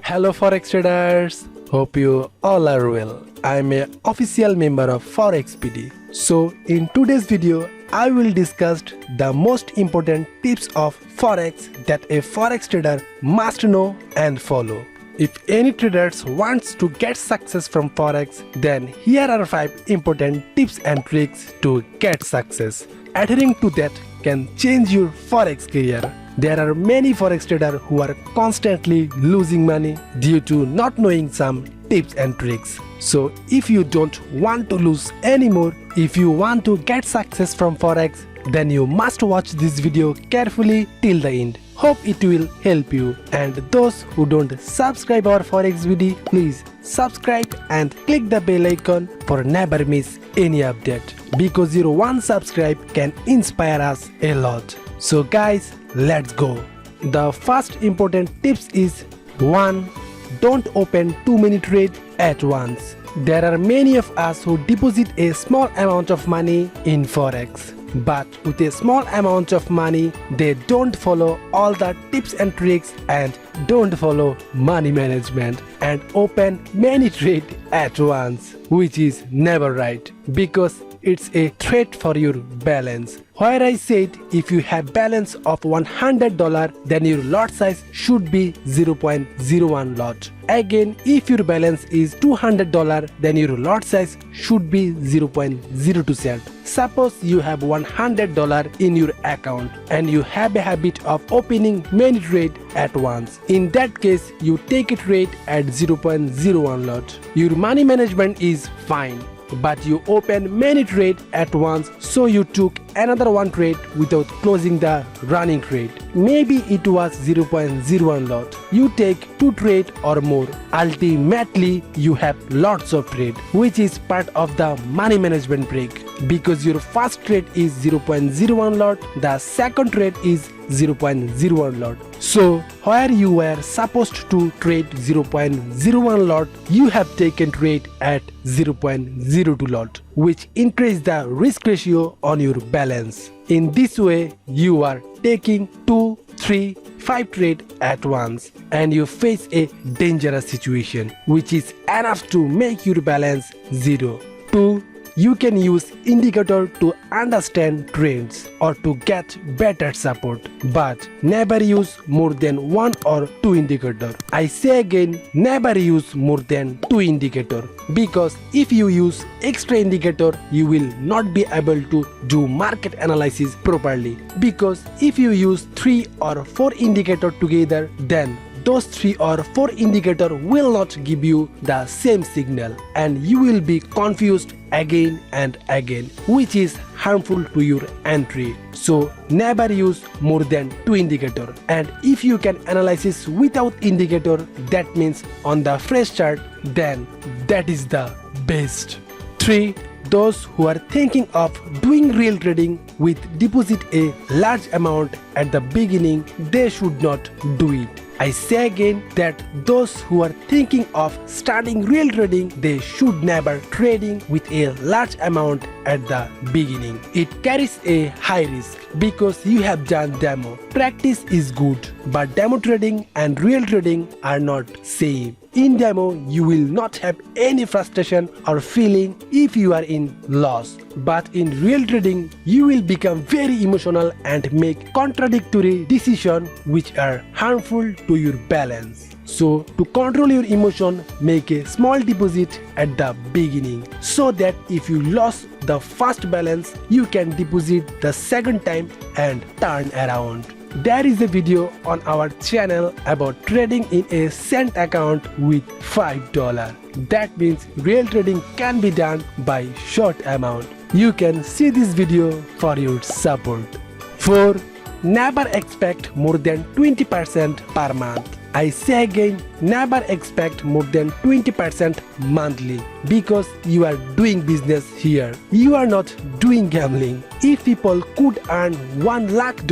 Hello Forex traders, hope you all are well. I am a official member of ForexBD. So in today's video, I will discuss the most important tips of Forex that a Forex trader must know and follow. If any traders wants to get success from Forex, then here are 5 important tips and tricks to get success. Adhering to that can change your Forex career. There are many Forex traders who are constantly losing money due to not knowing some tips and tricks. So if you don't want to lose anymore, if you want to get success from Forex, then you must watch this video carefully till the end. Hope it will help you. And those who don't subscribe our ForexBD, please subscribe and click the bell icon for never miss any update, because your one subscribe can inspire us a lot. So guys, let's go. The first important tips is 1. Don't open too many trades at once. There are many of us who deposit a small amount of money in Forex, but with a small amount of money they don't follow all the tips and tricks and don't follow money management and open many trades at once, which is never right, because it's a threat for your balance. Where I said if you have balance of $100, then your lot size should be 0.01 lot. Again, if your balance is $200, then your lot size should be 0.02 cent. Suppose you have $100 in your account and you have a habit of opening many trades at once. In that case, you take a trade at 0.01 lot. Your money management is fine, but you open many trades at once, so you took another one trade without closing the running trade. Maybe it was 0.01 lot. You take 2 trades or more. Ultimately, you have lots of trade, which is part of the money management break, because your first trade is 0.01 lot, the second trade is 0.01 lot. So where you were supposed to trade 0.01 lot, you have taken trade at 0.02 lot, which increase the risk ratio on your balance. In this way, you are taking 2, 3, 5 trades at once and you face a dangerous situation, which is enough to make your balance 0. 2. You can use indicator to understand trends or to get better support, but never use more than 1 or 2 indicator. I say again, never use more than 2 indicator, because if you use extra indicator, you will not be able to do market analysis properly, because if you use 3 or 4 indicator together, then those 3 or 4 indicator will not give you the same signal and you will be confused again and again, which is harmful to your entry. So never use more than 2 indicator. And if you can analysis without indicator, that means on the fresh chart, then that is the best. 3. Those who are thinking of doing real trading with deposit a large amount at the beginning, they should not do it. I say again that those who are thinking of starting real trading, they should never trading with a large amount at the beginning. It carries a high risk because you have done demo. Practice is good, but demo trading and real trading are not same. In demo, you will not have any frustration or feeling if you are in loss. But in real trading, you will become very emotional and make contradictory decisions which are harmful to your balance. So to control your emotion, make a small deposit at the beginning, so that if you lost the first balance, you can deposit the second time and turn around. There is a video on our channel about trading in a cent account with $5. That means real trading can be done by short amount. You can see this video for your support. 4. Never expect more than 20% per month. I say again, never expect more than 20% monthly, because you are doing business here. You are not doing gambling. If people could earn $1 lakh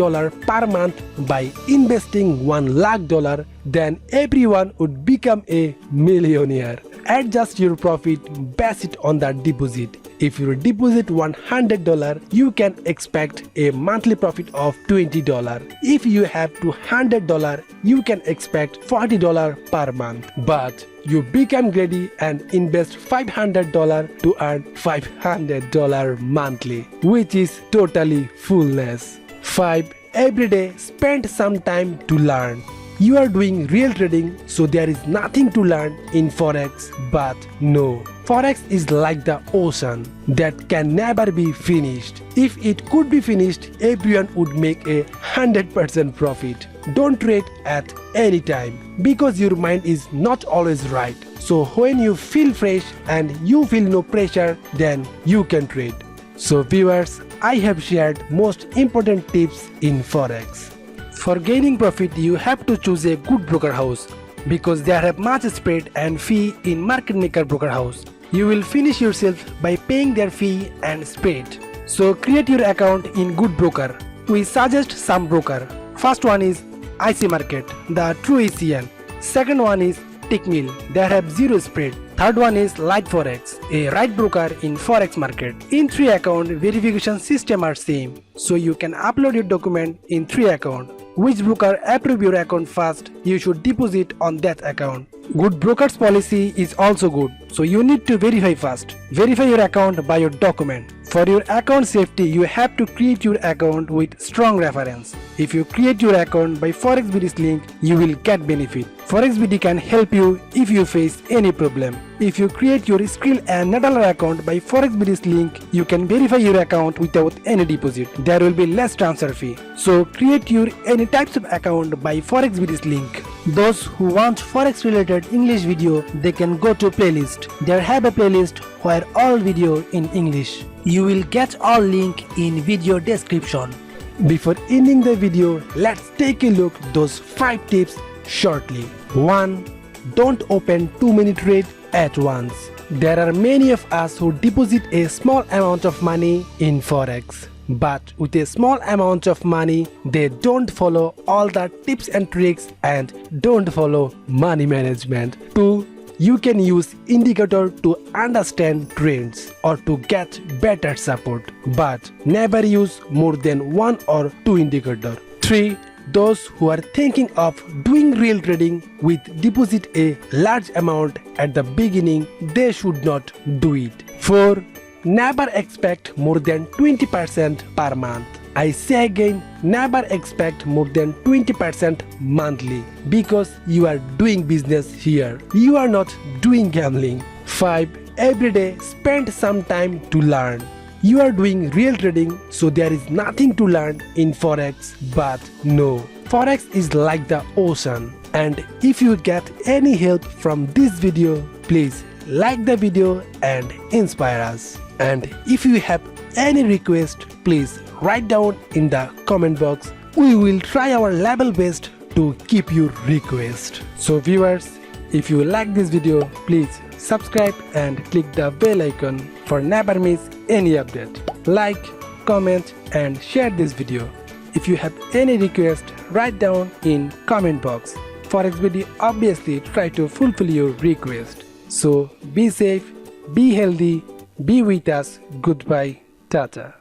per month by investing $1 lakh, then everyone would become a millionaire. adjust your profit based on the deposit. If you deposit $100, you can expect a monthly profit of $20. If you have $200, you can expect $40 per month. But you become greedy and invest $500 to earn $500 monthly, which is totally foolness. 5. Every day spend some time to learn. You are doing real trading, so there is nothing to learn in Forex, but no. Forex is like the ocean that can never be finished. If it could be finished, everyone would make a 100% profit. Don't trade at any time because your mind is not always right. So when you feel fresh and you feel no pressure, then you can trade. So viewers, I have shared most important tips in Forex. For gaining profit, you have to choose a good broker house because they have much spread and fee in market maker broker house. You will finish yourself by paying their fee and spread. So create your account in good broker. We suggest some broker. First one is IC Market, the true ECN. Second one is Tickmill, they have zero spread. Third one is Light Forex, a right broker in Forex market. In 3 account, verification system are same, so you can upload your document in 3 account. Which broker approve your account first, you should deposit on that account. Good broker's policy is also good, so you need to verify first. Verify your account by your document. For your account safety, you have to create your account with strong reference. If you create your account by ForexBD's link, you will get benefit. ForexBD can help you if you face any problem. If you create your skill and $1 account by ForexBD's link, you can verify your account without any deposit. There will be less transfer fee. So create your any types of account by ForexBD's link. Those who want Forex related English video, they can go to playlist. There have a playlist where all video in English. You will get all link in video description. Before ending the video, let's take a look those 5 tips shortly. 1. Don't open too many trades at once. There are many of us who deposit a small amount of money in Forex. But with a small amount of money, they don't follow all the tips and tricks and don't follow money management. 2. You can use indicator to understand trends or to get better support, but never use more than 1 or 2 indicators. 3. Those who are thinking of doing real trading with deposit a large amount at the beginning, they should not do it. 4. Never expect more than 20% per month. I say again, never expect more than 20% monthly because you are doing business here. You are not doing gambling. 5. Every day spend some time to learn. You are doing real trading, so there is nothing to learn in Forex, but no. Forex is like the ocean, and if you get any help from this video, please like the video and inspire us. And if you have any request, please write down in the comment box. We will try our level best to keep your request. So viewers, if you like this video, please subscribe and click the bell icon for never miss any update. Like, comment and share this video. If you have any request, write down in comment box. ForexBD obviously try to fulfill your request. So be safe, be healthy, be with us. Goodbye. Tata.